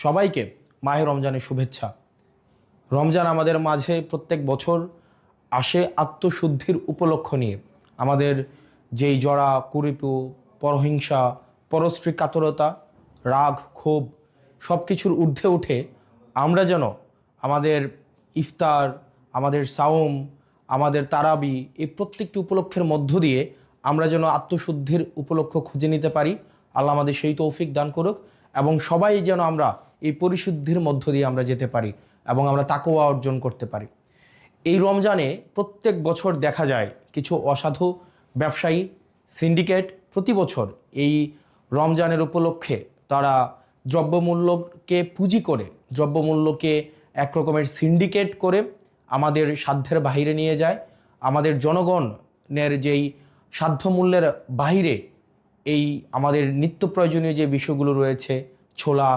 সবাইকে মাহে রমজানের শুভেচ্ছা। রমজান আমাদের মাঝে প্রত্যেক বছর আসে আত্মশুদ্ধির উপলক্ষ নিয়ে। আমাদের যেই জড়া কুরিপু, পরহিংসা, পরশ্রী কাতরতা, রাগ, ক্ষোভ সব কিছুর ঊর্ধ্বে উঠে আমরা যেন আমাদের ইফতার, আমাদের সাওম, আমাদের তারাবি এই প্রত্যেকটি উপলক্ষের মধ্য দিয়ে আমরা যেন আত্মশুদ্ধির উপলক্ষ খুঁজে নিতে পারি। আল্লাহ আমাদের সেই তৌফিক দান করুক এবং সবাই যেন আমরা এই পরিশুদ্ধির মধ্য দিয়ে আমরা যেতে পারি এবং আমরা তাকওয়া অর্জন করতে পারি। এই রমজানে প্রত্যেক বছর দেখা যায় কিছু অসাধু ব্যবসায়ী সিন্ডিকেট প্রতি বছর এই রমজানের উপলক্ষে তারা দ্রব্যমূল্যকে পুঁজি করে, দ্রব্যমূল্যকে এক রকমের সিন্ডিকেট করে আমাদের সাধ্যের বাহিরে নিয়ে যায়। আমাদের জনগণের যেই সাধ্যমূল্যের বাহিরে এই আমাদের নিত্য প্রয়োজনীয় যে বিষয়গুলো রয়েছে, ছোলা,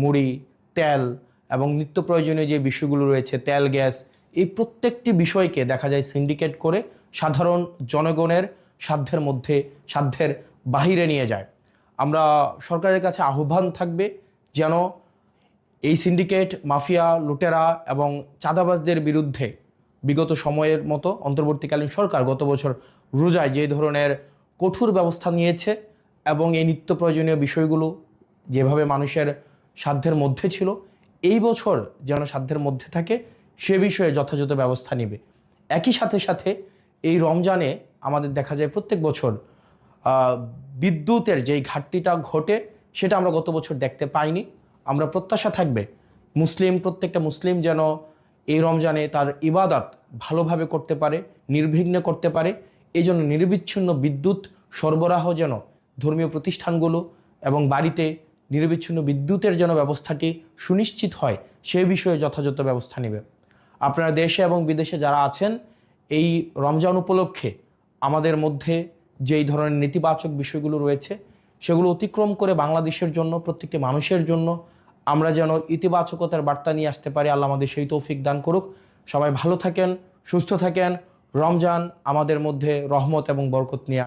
মুড়ি, তেল এবং নিত্য প্রয়োজনীয় যে বিষয়গুলো রয়েছে, তেল, গ্যাস, এই প্রত্যেকটি বিষয়কে দেখা যায় সিন্ডিকেট করে সাধারণ জনগণের সাধ্যের বাহিরে নিয়ে যায়। আমরা সরকারের কাছে আহ্বান থাকবে যেন এই সিন্ডিকেট, মাফিয়া, লুটেরা এবং চাঁদাবাজদের বিরুদ্ধে বিগত সময়ের মতো অন্তর্বর্তীকালীন সরকার গত বছর রোজায় যে ধরনের কঠোর ব্যবস্থা নিয়েছে এবং এই নিত্য প্রয়োজনীয় বিষয়গুলো যেভাবে মানুষের সাধ্যের মধ্যে ছিল, এই বছর যেন সাধ্যের মধ্যে থাকে সে বিষয়ে যথাযথ ব্যবস্থা নেবে। একই সাথে এই রমজানে আমাদের দেখা যায় প্রত্যেক বছর বিদ্যুতের যেই ঘাটতিটা ঘটে সেটা আমরা গত বছর দেখতে পাইনি। আমরা প্রত্যাশা থাকবে প্রত্যেকটা মুসলিম যেন এই রমজানে তার ইবাদত ভালোভাবে করতে পারে, নির্বিঘ্নে করতে পারে। এই জন্য নিরবিচ্ছিন্ন বিদ্যুৎ সরবরাহ যেন ধর্মীয় প্রতিষ্ঠানগুলো এবং বাড়িতে নিরবিচ্ছিন্ন বিদ্যুতের যেন ব্যবস্থাটি সুনিশ্চিত হয়, সে বিষয়ে যথাযথ ব্যবস্থা নেবে। আপনারা দেশে এবং বিদেশে যারা আছেন, এই রমজান উপলক্ষে আমাদের মধ্যে যেই ধরনের নেতিবাচক বিষয়গুলো রয়েছে সেগুলো অতিক্রম করে বাংলাদেশের জন্য, প্রত্যেকটি মানুষের জন্য আমরা যেন ইতিবাচকতার বার্তা নিয়ে আসতে পারি। আল্লাহ আমাদের সেই তৌফিক দান করুক। সবাই ভালো থাকেন, সুস্থ থাকেন। রমজান আমাদের মধ্যে রহমত এবং বরকত নিয়ে